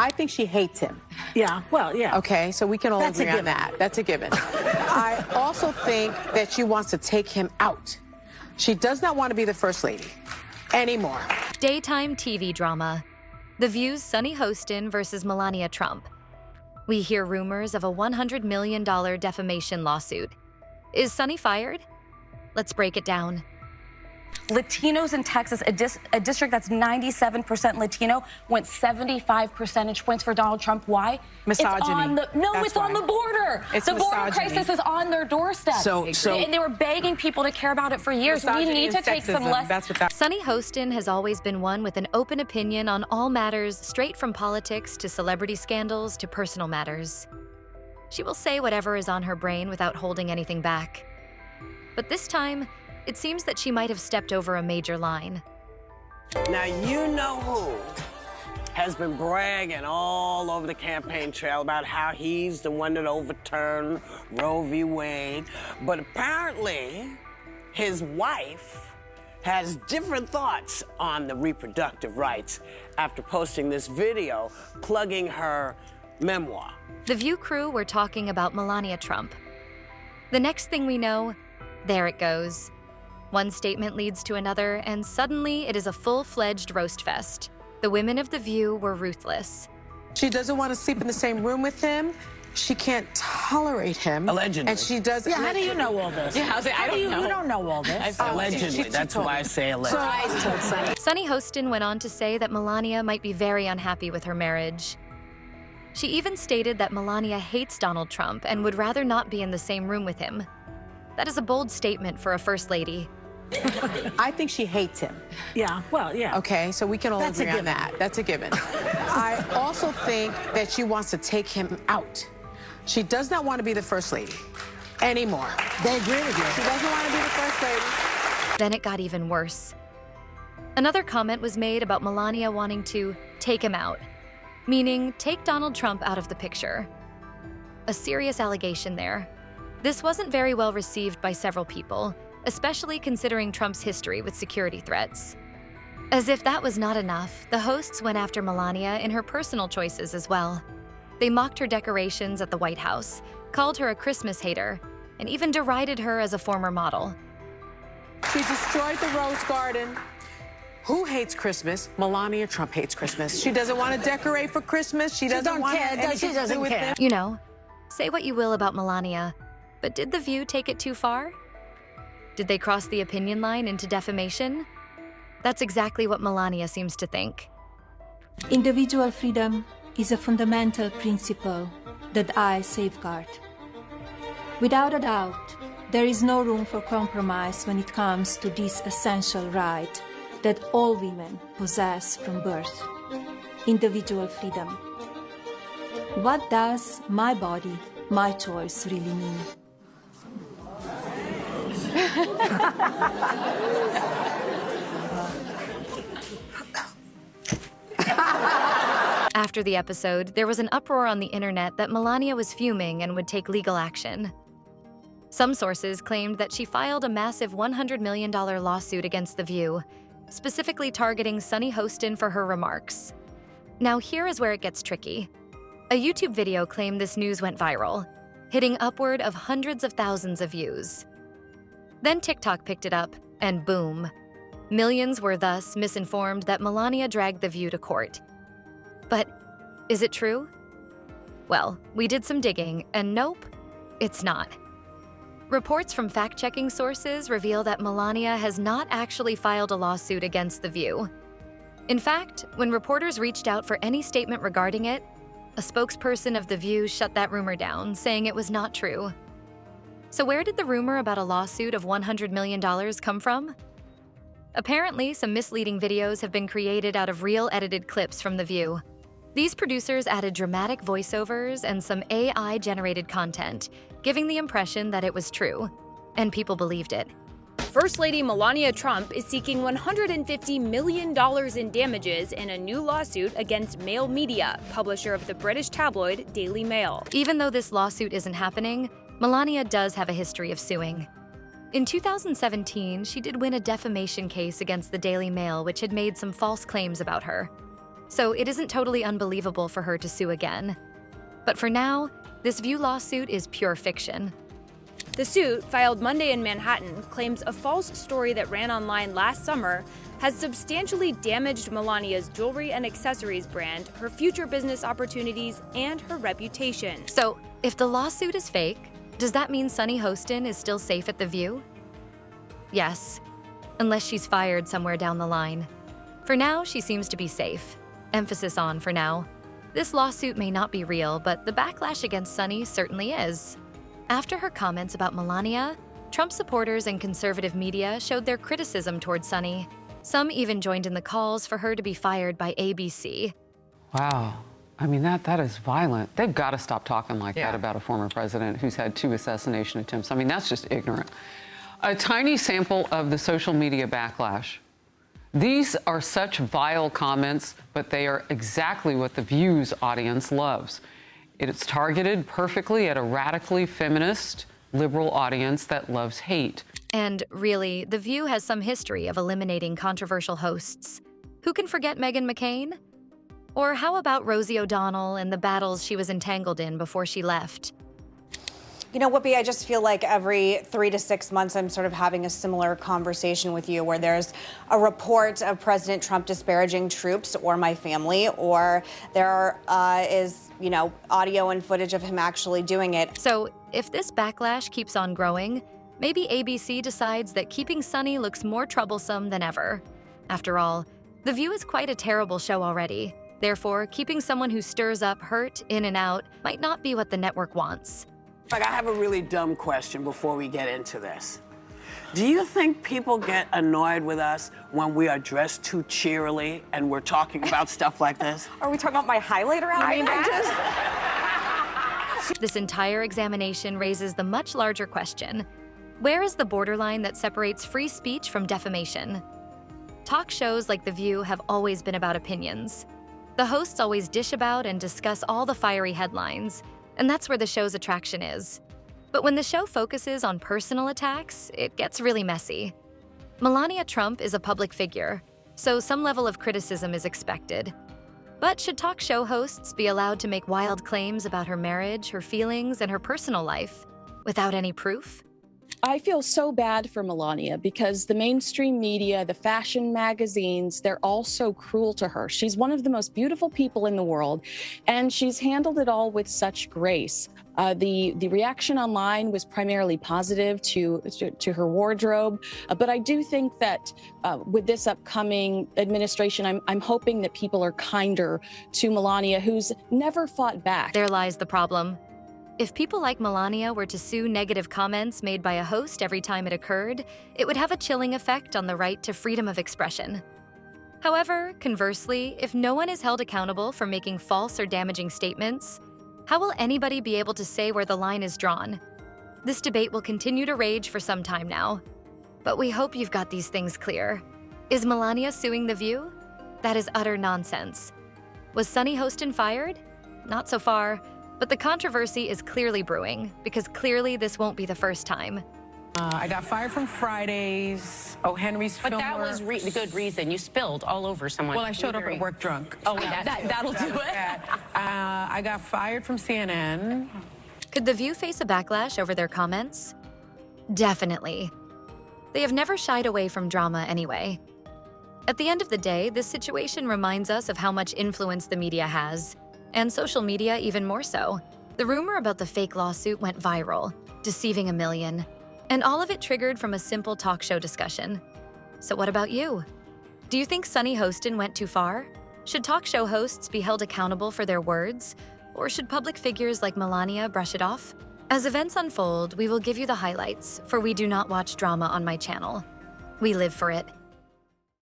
I think she hates him. Yeah, well, yeah. Okay, so we can all agree on that. That's a given. I also think that she wants to take him out. She does not want to be the first lady anymore. Daytime TV drama. The View's Sunny Hostin versus Melania Trump. We hear rumors of a $100 million defamation lawsuit. Is Sunny fired? Let's break it down. Latinos in Texas, a district that's 97% Latino, went 75 percentage points for Donald Trump. Why? Misogyny. It's on the border. It's the border misogyny. crisis is on their doorstep. And they were begging people to care about it for years. We need to take some lessons. Sunny Hostin has always been one with an open opinion on all matters, straight from politics to celebrity scandals to personal matters. She will say whatever is on her brain without holding anything back. But this time, it seems that she might have stepped over a major line. Now, you know who has been bragging all over the campaign trail about how he's the one that overturned Roe v. Wade. But apparently, his wife has different thoughts on the reproductive rights after posting this video plugging her memoir. The View crew were talking about Melania Trump. The next thing we know, there it goes. One statement leads to another, and suddenly it is a full-fledged roast fest. The women of The View were ruthless. She doesn't want to sleep in the same room with him. She can't tolerate him. Allegedly. And she does. Yeah, how do you know all this? Yeah, I don't know. You don't know all this. Allegedly. That's why I say allegedly. Sunny Hostin went on to say that Melania might be very unhappy with her marriage. She even stated that Melania hates Donald Trump and would rather not be in the same room with him. That is a bold statement for a first lady. I think she hates him. Yeah, well, yeah. Okay, so we can all agree on that. That's a given. I also think that she wants to take him out. She does not want to be the first lady anymore. They agree with you. She doesn't want to be the first lady. Then it got even worse. Another comment was made about Melania wanting to take him out, meaning take Donald Trump out of the picture. A serious allegation there. This wasn't very well received by several people, especially considering Trump's history with security threats. As if that was not enough, the hosts went after Melania in her personal choices as well. They mocked her decorations at the White House, called her a Christmas hater, and even derided her as a former model. She destroyed the Rose Garden. Who hates Christmas? Melania Trump hates Christmas. She doesn't want to decorate for Christmas. She doesn't want anything to do with it. You know, say what you will about Melania, but did The View take it too far? Did they cross the opinion line into defamation? That's exactly what Melania seems to think. Individual freedom is a fundamental principle that I safeguard. Without a doubt, there is no room for compromise when it comes to this essential right that all women possess from birth: individual freedom. What does my body, my choice really mean? After the episode, there was an uproar on the internet that Melania was fuming and would take legal action. Some sources claimed that she filed a massive $100 million lawsuit against The View, specifically targeting Sunny Hostin for her remarks. Now here is where it gets tricky. A YouTube video claimed this news went viral, hitting upward of hundreds of thousands of views. Then TikTok picked it up, and boom. Millions were thus misinformed that Melania dragged The View to court. But is it true? Well, we did some digging, and nope, it's not. Reports from fact-checking sources reveal that Melania has not actually filed a lawsuit against The View. In fact, when reporters reached out for any statement regarding it, a spokesperson of The View shut that rumor down, saying it was not true. So where did the rumor about a lawsuit of $100 million come from? Apparently, some misleading videos have been created out of real edited clips from The View. These producers added dramatic voiceovers and some AI-generated content, giving the impression that it was true, and people believed it. First Lady Melania Trump is seeking $150 million in damages in a new lawsuit against Mail Media, publisher of the British tabloid Daily Mail. Even though this lawsuit isn't happening, Melania does have a history of suing. In 2017, she did win a defamation case against the Daily Mail, which had made some false claims about her. so it isn't totally unbelievable for her to sue again. But for now, this View lawsuit is pure fiction. The suit, filed Monday in Manhattan, claims a false story that ran online last summer has substantially damaged Melania's jewelry and accessories brand, her future business opportunities, and her reputation. So, if the lawsuit is fake, does that mean Sunny Hostin is still safe at The View? Yes, unless she's fired somewhere down the line. For now, she seems to be safe. Emphasis on for now. This lawsuit may not be real, but the backlash against Sunny certainly is. After her comments about Melania, Trump supporters and conservative media showed their criticism towards Sunny. Some even joined in the calls for her to be fired by ABC. Wow. I mean, that is violent. They've got to stop talking like that about a former president who's had 2 assassination attempts. I mean, that's just ignorant. A tiny sample of the social media backlash. These are such vile comments, but they are exactly what The View's audience loves. It's targeted perfectly at a radically feminist, liberal audience that loves hate. And really, The View has some history of eliminating controversial hosts. Who can forget Meghan McCain? Or how about Rosie O'Donnell and the battles she was entangled in before she left? You know, Whoopi, I just feel like every 3 to 6 months I'm sort of having a similar conversation with you where there's a report of President Trump disparaging troops or my family, or there is, you know, audio and footage of him actually doing it. So if this backlash keeps on growing, maybe ABC decides that keeping Sunny looks more troublesome than ever. After all, The View is quite a terrible show already. Therefore, keeping someone who stirs up hurt in and out might not be what the network wants. Like, I have a really dumb question before we get into this. Do you think people get annoyed with us when we are dressed too cheerily and we're talking about stuff like this? Are we talking about my highlighter outfit? This entire examination raises the much larger question: where is the borderline that separates free speech from defamation? Talk shows like The View have always been about opinions. The hosts always dish about and discuss all the fiery headlines, and that's where the show's attraction is. But when the show focuses on personal attacks, it gets really messy. Melania Trump is a public figure, so some level of criticism is expected. But should talk show hosts be allowed to make wild claims about her marriage, her feelings, and her personal life without any proof? I feel so bad for Melania because the mainstream media, the fashion magazines, they're all so cruel to her. She's one of the most beautiful people in the world, and she's handled it all with such grace. The reaction online was primarily positive to her wardrobe, but I do think that with this upcoming administration, I'm hoping that people are kinder to Melania, who's never fought back. There lies the problem. If people like Melania were to sue negative comments made by a host every time it occurred, it would have a chilling effect on the right to freedom of expression. However, conversely, if no one is held accountable for making false or damaging statements, how will anybody be able to say where the line is drawn? This debate will continue to rage for some time now. But we hope you've got these things clear. Is Melania suing The View? That is utter nonsense. Was Sunny Hostin fired? Not so far. But the controversy is clearly brewing, because clearly this won't be the first time. I got fired from Fridays. Oh, Henry's But that was the good reason. You spilled all over someone. Well, I showed up at work drunk. Oh, that'll do it. I got fired from CNN. Could The View face a backlash over their comments? Definitely. They have never shied away from drama anyway. At the end of the day, this situation reminds us of how much influence the media has. And social media even more so. The rumor about the fake lawsuit went viral, deceiving a million. And all of it triggered from a simple talk show discussion. So what about you? Do you think Sunny Hostin went too far? Should talk show hosts be held accountable for their words? Or should public figures like Melania brush it off? As events unfold, we will give you the highlights, for we do not watch drama on my channel. We live for it.